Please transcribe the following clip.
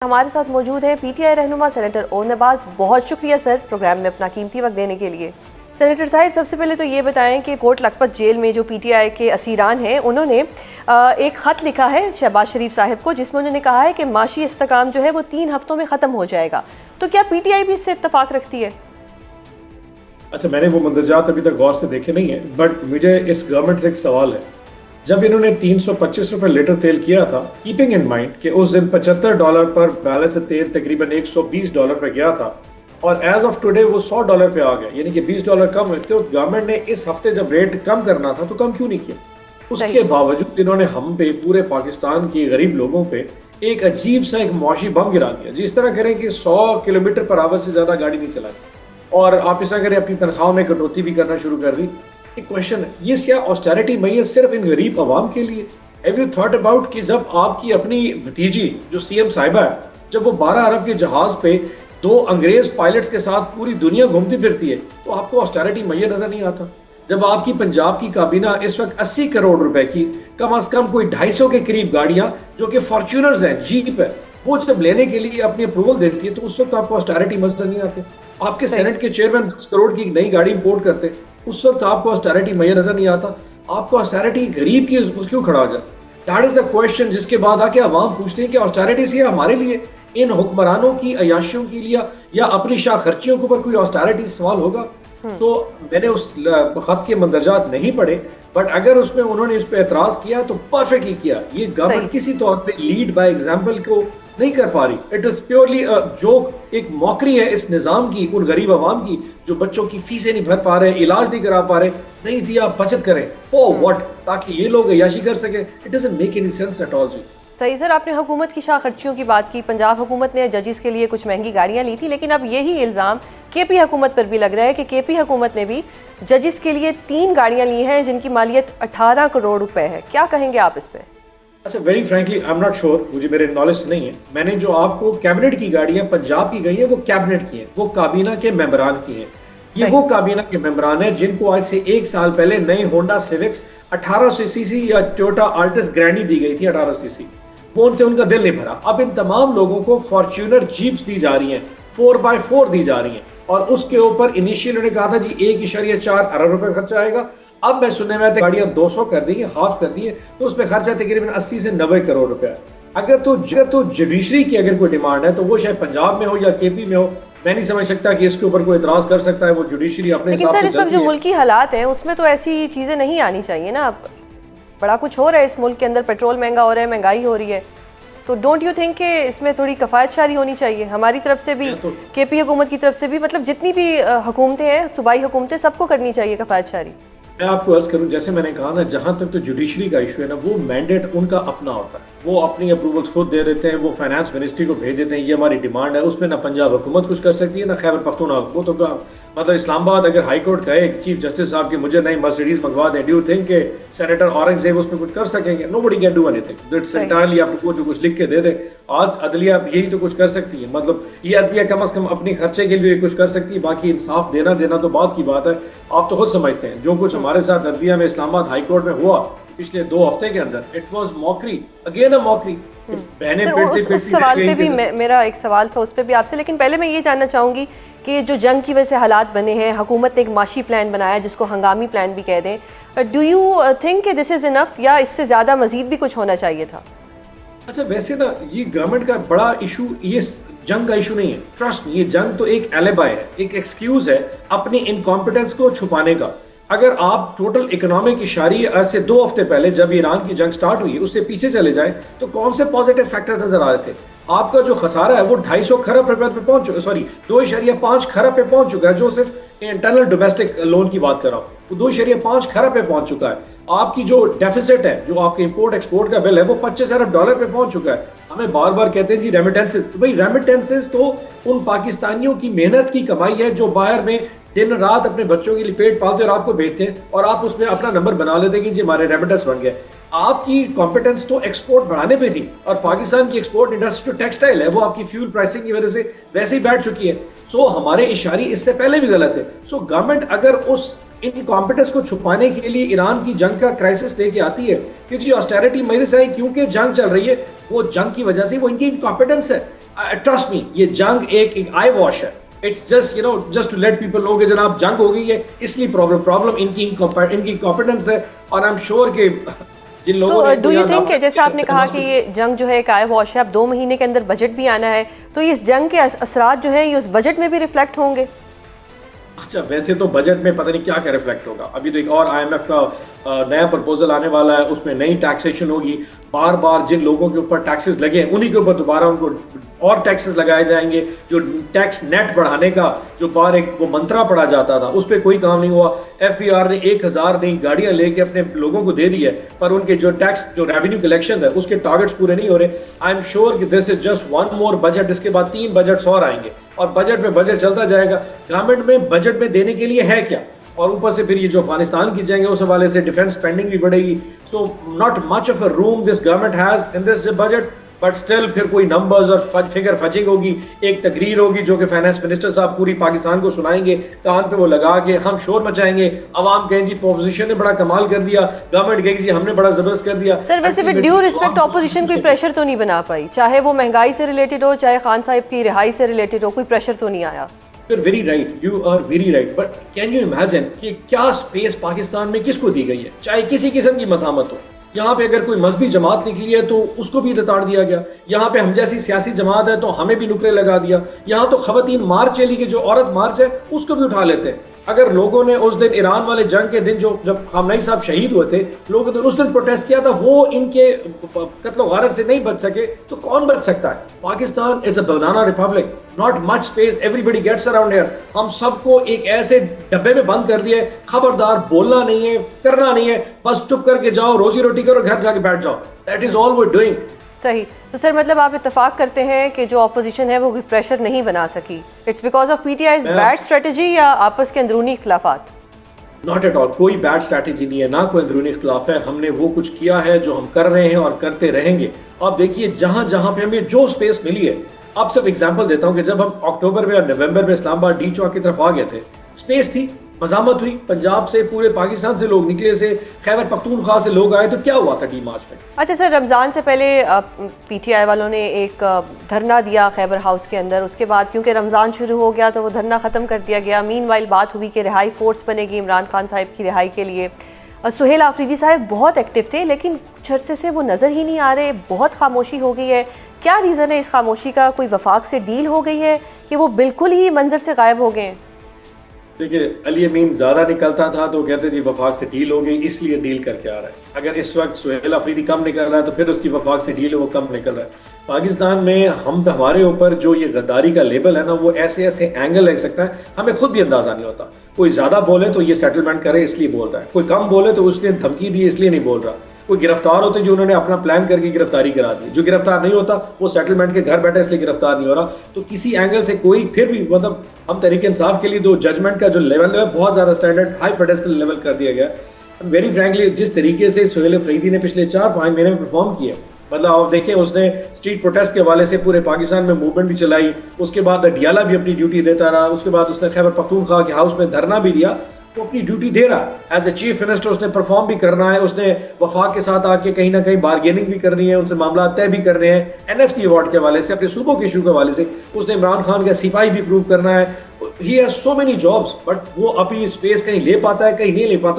हमारे साथ मौजूद हैं पीटीआई रहनुमा सेनेटर ओ नवाज। बहुत शुक्रिया सर प्रोग्राम में अपना कीमती वक्त देने के लिए। सेनेटर साहब, सबसे पहले तो ये बताएं कि कोट लखपत जेल में जो पीटीआई के असीरान हैं उन्होंने एक ख़त लिखा है शहबाज शरीफ साहब को, जिसमें उन्होंने कहा है कि माशी इस्तेकाम जो है वो 3 हफ्तों में ख़त्म हो जाएगा। तो क्या पीटीआई भी इससे इत्तफाक रखती है? अच्छा, मैंने वो मंदरजात अभी तक गौर से देखे नहीं है, बट मुझे इस गवर्नमेंट से एक सवाल है। जब इन्होंने 325 रुपए लीटर तेल किया था, कीपिंग इन माइंड कि उस दिन $75 पर बैरल से तेल तकरीबन $120 पे गया था और एज ऑफ टुडे वो $100 पे आ गया, यानी कि $20 कम हुए। तो गवर्नमेंट ने इस हफ्ते जब रेट कम करना था तो कम क्यों नहीं किया? उसके बावजूद इन्होंने हम पे, पूरे पाकिस्तान के गरीब लोगों पे एक अजीब सा एक मुआशी बम गिरा दिया। जिस तरह करें कि 100 किलोमीटर पर आवर से ज्यादा गाड़ी नहीं चलाई और आप ऐसा करें अपनी तनख्वाह में कटौती भी करना शुरू कर दी। एक क्वेश्चन है, ये क्या ऑस्टेरिटी मैयत सिर्फ इन गरीब आवाम के लिए? हैव यू थॉट अबाउट कि जब आपकी अपनी भतीजी जो सीएम साहिबा है, जब वो 12 अरब के जहाज पे 2 अंग्रेज पायलट्स के साथ पूरी दुनिया घूमती फिरती है तो आपको ऑस्टेरिटी मैयत नजर नहीं आता? जब आपकी पंजाब की काबीना इस वक्त 80 करोड़ रुपए की कम अज कम कोई 250 के करीब गाड़ियां जो कि फॉर्च्यूनर्स हैं, जीप है, वो जब लेने के लिए अपनी अप्रूवल देती है तो उस वक्त आपको ऑस्टेरिटी नजर नहीं आते। आपके सेनेट के चेयरमैन 10 करोड़ की नई गाड़ी इंपोर्ट करते, उस वक्त आपको ऑस्टेरिटी मैयत नजर नहीं आता। आपको ऑस्टेरिटी गरीब की क्यों खड़ा हो जाता? दैट इज अ क्वेश्चन जिसके बाद आके अवाम पूछते हैं कि ऑस्टेरिटी से हमारे लिए, इन हुक्मरानों की अयाशियों के लिए या अपनी शाह खर्चियों के ऊपर कोई ऑस्टेरिटी सवाल होगा? तो मैंने उस खत के मंदरजात नहीं पढ़े, बट अगर उसमें उन्होंने इस पे एतराज किया तो परफेक्टली किया। ये गवर्नमेंट किसी तौर पे लीड बाय एग्जांपल को नहीं कर पा रही। इट इज प्योरली जोक, एक मौकरी है इस निजाम की, उन गरीब आवाम की जो बच्चों की फीसें नहीं भर पा रहे, इलाज नहीं करा पा रहे। नहीं जी, आप बचत करें फॉर व्हाट? ताकि ये लोग अय्याशी कर सके। It doesn't make any sense at all ji. सही सर, आपने हुकूमत की शाह खर्चियों की बात की। पंजाब हुकूमत ने जजिस के लिए कुछ महंगी गाड़ियां ली थी, लेकिन अब यही इल्ज़ाम केपी हुकूमत पर भी लग रहा है कि केपी हुकूमत ने भी जजिस के लिए 3 गाड़ियां ली हैं जिनकी मालियत 18 करोड़ रुपए है। क्या कहेंगे आप इस पे? अच्छा, very frankly I am not sure, मुझे मेरे नॉलेज नहीं है। मैंने जो आपको कैबिनेट की गाड़ियां पंजाब की गई है वो कैबिनेट की है, वो काबीना के मेंबरान की है। ये वो काबीना के मेंबरान है जिनको आज से 1 साल पहले नई होंडा सिविक्स 1800 सीसी या टोयोटा आल्टिस ग्रैंडी दी गई थी 1800 सीसी। वो उनसे उनका दिल नहीं भरा। अब इन तमाम लोगों को फॉर्च्यूनर जीप्स दी जा रही हैं, 4x4 दी जा रही हैं, और उसके ऊपर इनिशियल उन्होंने कहा था जी 1.4 अरब रुपए खर्चा आएगा। अब मैं सुनने में आया गाड़ियां 200 कर दी है, हाफ कर दी है, तो उसमें खर्चा तकरीबन 80 से 90 करोड़ रुपया। अगर तो जुडिशरी की अगर कोई डिमांड है तो वो शायद पंजाब में हो या केपी में हो। मैं नहीं समझ सकता कि इसके ऊपर कोई इतराज कर सकता है। वो जुडिशरी अपने हिसाब से। लेकिन सर, इस वक्त जो मुल्की हालात हैं उसमें तो ऐसी चीजें नहीं आनी चाहिए ना। बड़ा कुछ हो रहा है इस मुल्क के अंदर, पेट्रोल महंगा हो रहा है, महंगाई हो रही है, तो डोंट यू थिंक कि इसमें थोड़ी कफायत शारी होनी चाहिए हमारी तरफ से भी, केपी हुकूमत की तरफ से भी? मतलब जितनी भी हुकूमतें हैं, सूबाई हुकूमतें, सबको करनी चाहिए कफायत शारी। मैं आपको अर्ज करूं, जैसे मैंने कहा ना, जहां तक तो जुडिशरी का इशू है ना, वो मैंडेट उनका अपना होता है। वो अपनी अप्रूवल्स खुद दे देते हैं, वो फाइनेंस मिनिस्ट्री को भेज देते हैं, ये हमारी डिमांड है। उसमें ना पंजाब हुकूमत कुछ कर सकती है ना खैबर पख्तूनख्वा। वो तो मतलब इस्लामाबाद अगर हाई कोर्ट कहे चीफ जस्टिस साहब की मुझे नई मर्सिडीज मंगवा दें, डू यू थिंक के सेनेटर औरंगजेब उसमें कुछ कर सकेंगे? Nobody can do anything. It's entirely आपको जो कुछ लिख के दे दे। आज अदलिया यही तो कुछ कर सकती है। मतलब ये अदलिया कम अज कम अपनी खर्चे के लिए कुछ कर सकती है, बाकी इंसाफ देना तो बात की बात है। आप तो खुद समझते हैं जो कुछ हमारे साथ अदलिया में इस्लामाबाद हाई कोर्ट में हुआ पिछले 2 हफ्ते के अंदर, it was mockery, again a mockery. उस सवाल पे भी मेरा एक सवाल था उस पे भी आपसे, लेकिन पहले मैं ये जानना चाहूंगी कि जो जंग की वजह से हालात बने हैं, हुकूमत ने एक माशी प्लान बनाया जिसको हंगामी प्लान भी कह दें। डू यू थिंक कि दिस इज इनफ या इससे ज़्यादा मजीद भी कुछ होना चाहिए था? अच्छा, वैसे ना ये गवर्नमेंट का बड़ा इशू ये जंग का इशू नहीं है, ट्रस्ट। ये जंग तो एक एलिबाई है, एक एक्सक्यूज है अपनी इनकॉम्पिटेंस को छुपाने का। अगर आप टोटल इकोनॉमिक इशारी आज से 2 हफ्ते पहले जब ईरान की जंग स्टार्ट हुई उससे पीछे चले जाएं तो कौन से पॉजिटिव फैक्टर्स नजर आ रहे थे? आपका जो खसारा है वो 250 खरब रुपए पे पहुंच चुका, सॉरी 2.5 खरब पे पहुंच चुका है। जो सिर्फ इंटरनल डोमेस्टिक लोन की बात कर रहा हूँ, वो 2.5 खरब पे पहुंच चुका है। आपकी जो डेफिसिट है, जो आपके इंपोर्ट एक्सपोर्ट का बिल है, वो $25 अरब पे पहुंच चुका है। हमें बार बार कहते हैं जी रेमिटेंसेस। भाई रेमिटेंसेस तो उन पाकिस्तानियों की मेहनत की कमाई है जो बाहर में दिन रात अपने बच्चों के लिए पेट पालते और आपको भेजते हैं, और आप उसमें अपना नंबर बना लेते हैं कि जी हमारे रेमिटेंस बन गए। आपकी कॉम्पिटेंस तो एक्सपोर्ट बढ़ाने पे थी, और पाकिस्तान की एक्सपोर्ट इंडस्ट्री तो टेक्सटाइल है, वो आपकी फ्यूल प्राइसिंग की वजह से वैसे ही बैठ चुकी है। सो हमारे इशारे इससे पहले भी गलत है। सो गवर्नमेंट अगर उस इनकॉम्पिटेंस को छुपाने के लिए ईरान की जंग का क्राइसिस लेके आती है कि जी ऑस्टेरिटी मेरे से क्योंकि जंग चल रही है, वो जंग की वजह से वो इनकी इनकॉम्पिटेंस है। ट्रस्ट मी, ये जंग एक आई वॉश है। It's just just to let people know कि जनाब जंग हो गई है, इसलिए प्रॉब्लम इनकी कॉम्पिटेंस है। और आई एम श्योर कि जिन लोगों तो डू यू थिंक जैसे आपने कहा कि ये जंग जो है एक आय वॉश है, अब 2 महीने के अंदर बजट भी आना है, तो इस जंग के असरात जो है ये उस बजट में भी रिफ्लेक्ट होंगे? अच्छा, वैसे तो बजट में पता नहीं क्या क्या रिफ्लेक्ट होगा। अभी तो एक और IMF का नया प्रपोजल आने वाला है, उसमें नई टैक्सेशन होगी। बार बार जिन लोगों के ऊपर टैक्सेस लगे हैं उन्हीं के ऊपर दोबारा उनको और टैक्सेस लगाए जाएंगे। जो टैक्स नेट बढ़ाने का जो बार एक वो मंत्रा पड़ा जाता था, उस पर कोई काम नहीं हुआ। FBR ने 1000 नई गाड़ियां लेके अपने लोगों को दे दी है, पर उनके जो टैक्स जो रेवेन्यू कलेक्शन है उसके टारगेट्स पूरे नहीं हो रहे। आई एम श्योर कि this is just one more budget, इसके बाद 3 बजट्स और आएंगे और बजट में बजट चलता जाएगा। गवर्नमेंट में बजट में देने के लिए है क्या, और ऊपर से फिर ये जो अफगानिस्तान की जंग है उस हवाले से डिफेंस स्पेंडिंग भी बढ़ेगी। So not much of a room this government has in this budget, but still फिर कोई नंबर्स और फिगर फजिंग होगी। एक तकरीर होगी जो कि फाइनेंस मिनिस्टर साहब पूरी पाकिस्तान को सुनाएंगे, कान पे वो लगा के हम शोर मचाएंगे। अवाम कहें जी अपोजिशन ने बड़ा कमाल कर दिया, गवर्नमेंट कहेगी जी हमने बड़ा जबरदस्त कर दिया। सर वैसे भी ड्यू रिस्पेक्ट ऑपोजिशन कोई प्रेशर तो नहीं बना पाई, चाहे वो महंगाई से रिलेटेड हो चाहे खान साहब की रिहाई से रिलेटेड हो, कोई प्रेशर तो नहीं आया? You're very right, you are very right, but can you imagine कि क्या स्पेस पाकिस्तान में किसको दी गई है, चाहे किसी किस्म की मसामत हो। यहाँ पे अगर कोई मजहबी जमात निकली है तो उसको भी लताड़ दिया गया। यहाँ पे हम जैसी सियासी जमात है तो हमें भी नुकरे लगा दिया। यहाँ तो खवातीन मार्च चली कि जो औरत मार्च है उसको भी उठा लेते हैं। अगर लोगों ने उस दिन ईरान वाले जंग के दिन जब खामनेई साहब शहीद हुए थे, लोगों ने उस दिन प्रोटेस्ट किया था, वो इनके कत्ल गारत से नहीं बच सके तो कौन बच सकता है? Pakistan is a banana republic, not much space, everybody gets around here. हम सबको एक ऐसे डब्बे में बंद कर दिए, खबरदार बोलना नहीं है, करना नहीं है, बस चुप करके जाओ, रोजी रोटी करो, घर जाके बैठ जाओ। That is all we are doing. सही। तो सर मतलब आप इत्तेफाक करते हैं कि जो ऑपोजिशन है वो कोई प्रेशर नहीं बना सकी, it's because of PTI's bad strategy या आपस के अंदरूनी इख्तिलाफात? नॉट एट ऑल, कोई बैड स्ट्रैटेजी नहीं है, ना कोई अंदरूनी इख्तिलाफ है। हमने वो कुछ किया है जो हम कर रहे हैं और करते रहेंगे। आप देखिए जहां जहां पे हमें जो स्पेस मिली है, आप सिर्फ एग्जांपल देता हूं कि जब हम अक्टूबर में और नवंबर में इस्लामाबाद डी चौक की तरफ आ गए थे, स्पेस थी, मजामत हुई, पंजाब से पूरे पाकिस्तान से लोग निकले, से खैबर पख्तूनख्वा से लोग आए, तो क्या हुआ था डी मार्च में? अच्छा सर, रमज़ान से पहले PTI वालों ने एक धरना दिया खैबर हाउस के अंदर, उसके बाद क्योंकि रमज़ान शुरू हो गया तो वो धरना ख़त्म कर दिया गया। मीनवाइल बात हुई कि रिहाई फोर्स बनेगी इमरान खान साहब की रिहाई के लिए। सुहेल आफरीदी साहब बहुत एक्टिव थे लेकिन कुछ अरसे से वो नज़र ही नहीं आ रहे, बहुत खामोशी हो गई है। क्या रीज़न है इस खामोशी का? कोई वफाक से डील हो गई है कि वो बिल्कुल ही मंजर से गायब हो गए हैं? देखिए, अली अमीन ज़्यादा निकलता था तो कहते जी वफाक से डील हो गई इसलिए डील करके आ रहा है। अगर इस वक्त सुहेल अफरीदी कम निकल रहा है तो फिर उसकी वफाक से डील है वो कम निकल रहा है। पाकिस्तान में हमारे ऊपर जो ये गद्दारी का लेबल है ना, वो ऐसे ऐसे एंगल लग सकता है, हमें खुद भी अंदाजा नहीं होता। कोई ज़्यादा बोले तो ये सेटलमेंट करे इसलिए बोल रहा है, कोई कम बोले तो उसने धमकी दी इसलिए नहीं बोल रहा। कोई गिरफ्तार होते जो उन्होंने अपना प्लान करके गिरफ्तारी करा दी, जो गिरफ्तार नहीं होता वो सेटलमेंट के घर बैठा इसलिए गिरफ्तार नहीं हो रहा। तो किसी एंगल से कोई फिर भी मतलब हम तहरीक इंसाफ के लिए तो जजमेंट का जो लेवल है बहुत ज़्यादा स्टैंडर्ड हाई पेडेस्टल लेवल कर दिया गया। वेरी फ्रैंकली जिस तरीके से सुहेल अफरीदी ने पिछले 4-5 महीने में परफॉर्म किया, मतलब आप देखें उसने स्ट्रीट प्रोटेस्ट के हवाले से पूरे पाकिस्तान में मूवमेंट भी चलाई, उसके बाद डियाला भी अपनी ड्यूटी देता रहा, उसके बाद उसने खैबर पख्तूनख्वा के हाउस में धरना भी दिया, वो अपनी ड्यूटी दे रहा। एज ए चीफ मिनिस्टर उसने परफॉर्म भी करना है, उसने वफाक के साथ आके कहीं ना कहीं बारगेनिंग भी करनी है, उनसे मामला तय भी करने हैं। NFC अवार्ड के हवाले से, अपने सूबों के इशू के हवाले से उसने इमरान खान का सिपाही भी प्रूव करना है। He has so many jobs, but वो अपनी स्पेस कहीं ले पाता है, कहीं नहीं ले पाता।